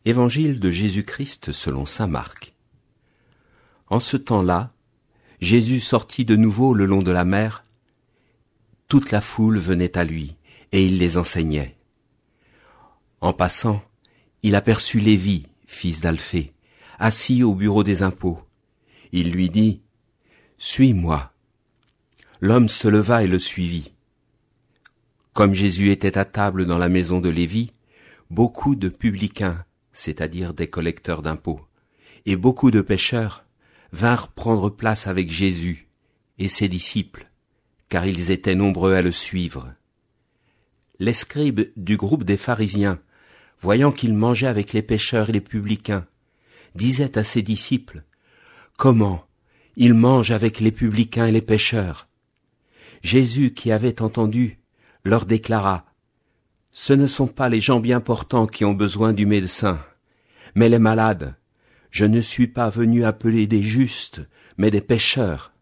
Évangile de Jésus-Christ selon saint Marc. En ce temps-là, Jésus sortit de nouveau le long de la mer. Toute la foule venait à lui, et il les enseignait. En passant, il aperçut Lévi, fils d'Alphée, assis au bureau des impôts. Il lui dit : « Suis-moi. » L'homme se leva et le suivit. Comme Jésus était à table dans la maison de Lévi, beaucoup de publicains, c'est-à-dire des collecteurs d'impôts, et beaucoup de pécheurs vinrent prendre place avec Jésus et ses disciples, car ils étaient nombreux à le suivre. Les scribes du groupe des pharisiens, voyant qu'il mangeait avec les pécheurs et les publicains, disaient à ses disciples : « Comment il mange avec les publicains et les pécheurs ?» Jésus, qui avait entendu, leur déclara : « Ce ne sont pas les gens bien portants qui ont besoin du médecin, mais les malades. Je ne suis pas venu appeler des justes, mais des pécheurs. »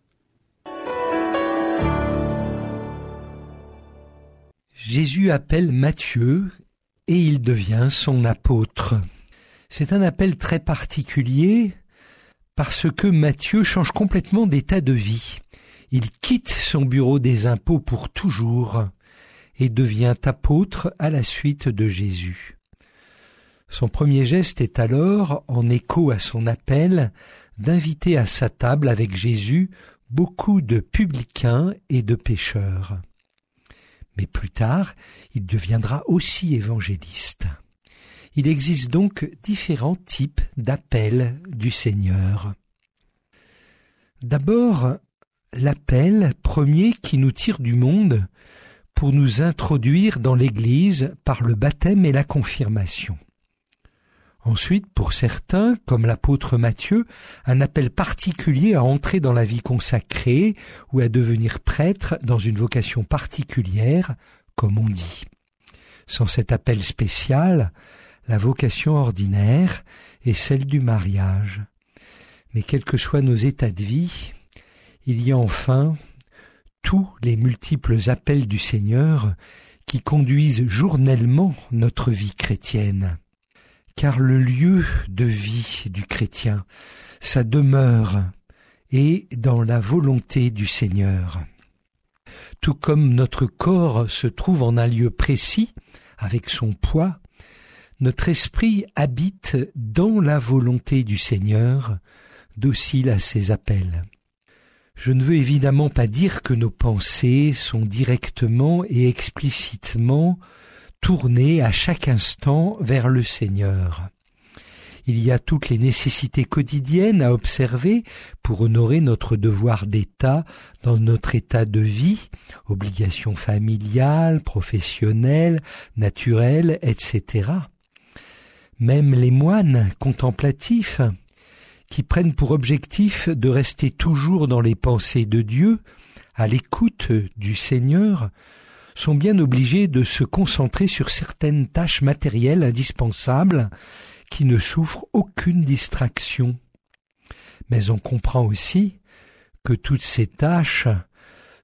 Jésus appelle Matthieu et il devient son apôtre. C'est un appel très particulier parce que Matthieu change complètement d'état de vie. Il quitte son bureau des impôts pour toujours et devient apôtre à la suite de Jésus. Son premier geste est alors, en écho à son appel, d'inviter à sa table avec Jésus beaucoup de publicains et de pécheurs. Mais plus tard, il deviendra aussi évangéliste. Il existe donc différents types d'appels du Seigneur. D'abord, l'appel premier qui nous tire du monde pour nous introduire dans l'Église par le baptême et la confirmation. Ensuite, pour certains, comme l'apôtre Matthieu, un appel particulier à entrer dans la vie consacrée ou à devenir prêtre dans une vocation particulière, comme on dit. Sans cet appel spécial, la vocation ordinaire est celle du mariage. Mais quels que soient nos états de vie, il y a enfin tous les multiples appels du Seigneur qui conduisent journellement notre vie chrétienne. Car le lieu de vie du chrétien, sa demeure, est dans la volonté du Seigneur. Tout comme notre corps se trouve en un lieu précis, avec son poids, notre esprit habite dans la volonté du Seigneur, docile à ses appels. Je ne veux évidemment pas dire que nos pensées sont directement et explicitement tourner à chaque instant vers le Seigneur. Il y a toutes les nécessités quotidiennes à observer pour honorer notre devoir d'État dans notre état de vie, obligations familiales, professionnelles, naturelles, etc. Même les moines contemplatifs, qui prennent pour objectif de rester toujours dans les pensées de Dieu, à l'écoute du Seigneur, sont bien obligés de se concentrer sur certaines tâches matérielles indispensables qui ne souffrent aucune distraction. Mais on comprend aussi que toutes ces tâches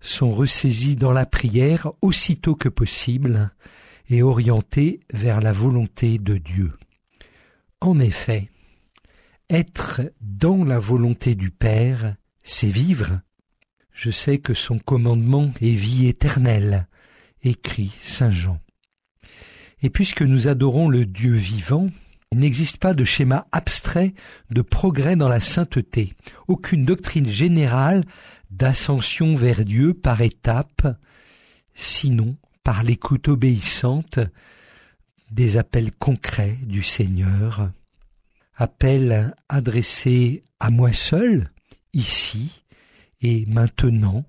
sont ressaisies dans la prière aussitôt que possible et orientées vers la volonté de Dieu. En effet, être dans la volonté du Père, c'est vivre. Je sais que son commandement est vie éternelle, écrit saint Jean. Et puisque nous adorons le Dieu vivant, il n'existe pas de schéma abstrait de progrès dans la sainteté, aucune doctrine générale d'ascension vers Dieu par étapes, sinon par l'écoute obéissante des appels concrets du Seigneur, appels adressés à moi seul, ici et maintenant.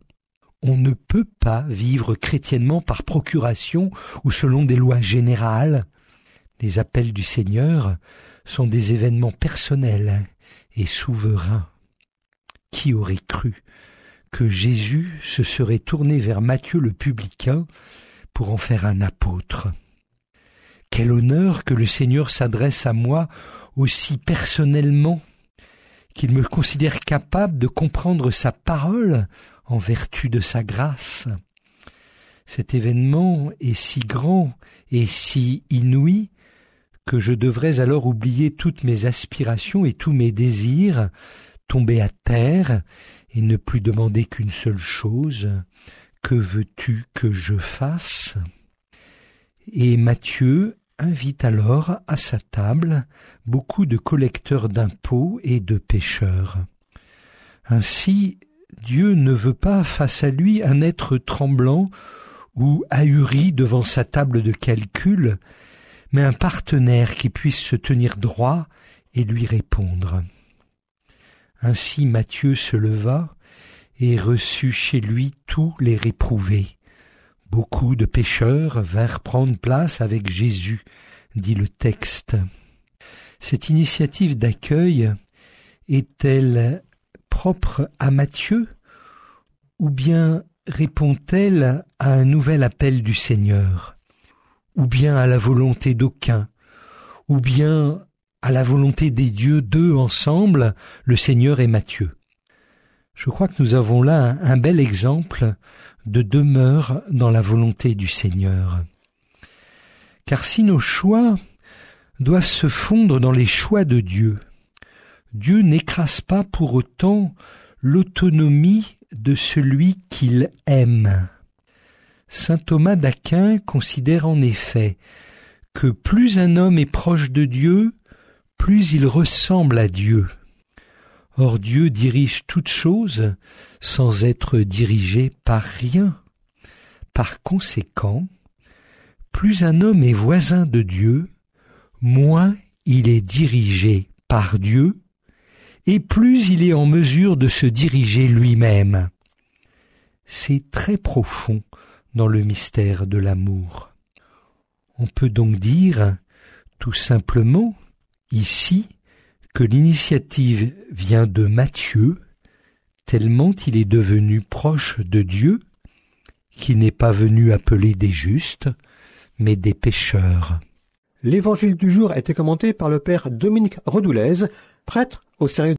On ne peut pas vivre chrétiennement par procuration ou selon des lois générales. Les appels du Seigneur sont des événements personnels et souverains. Qui aurait cru que Jésus se serait tourné vers Matthieu le publicain pour en faire un apôtre ? Quel honneur que le Seigneur s'adresse à moi aussi personnellement, qu'il me considère capable de comprendre sa parole en vertu de sa grâce. Cet événement est si grand et si inouï que je devrais alors oublier toutes mes aspirations et tous mes désirs, tomber à terre et ne plus demander qu'une seule chose, que veux-tu que je fasse ? Et Matthieu invite alors à sa table beaucoup de collecteurs d'impôts et de pécheurs. Ainsi, Dieu ne veut pas face à lui un être tremblant ou ahuri devant sa table de calcul, mais un partenaire qui puisse se tenir droit et lui répondre. Ainsi Matthieu se leva et reçut chez lui tous les réprouvés. Beaucoup de pécheurs vinrent prendre place avec Jésus, dit le texte. Cette initiative d'accueil est-elle propre à Matthieu, ou bien répond-elle à un nouvel appel du Seigneur, ou bien à la volonté d'aucun, ou bien à la volonté des dieux deux ensemble, le Seigneur et Matthieu. Je crois que nous avons là un bel exemple de demeure dans la volonté du Seigneur. Car si nos choix doivent se fondre dans les choix de Dieu, Dieu n'écrase pas pour autant l'autonomie de celui qu'il aime. Saint Thomas d'Aquin considère en effet que plus un homme est proche de Dieu, plus il ressemble à Dieu. Or Dieu dirige toutes choses sans être dirigé par rien. Par conséquent, plus un homme est voisin de Dieu, moins il est dirigé par Dieu, et plus il est en mesure de se diriger lui-même. C'est très profond dans le mystère de l'amour. On peut donc dire, tout simplement, ici, que l'initiative vient de Matthieu, tellement il est devenu proche de Dieu, qui n'est pas venu appeler des justes, mais des pécheurs. L'évangile du jour a été commenté par le père Dominique Redoulez, prêtre au sérieux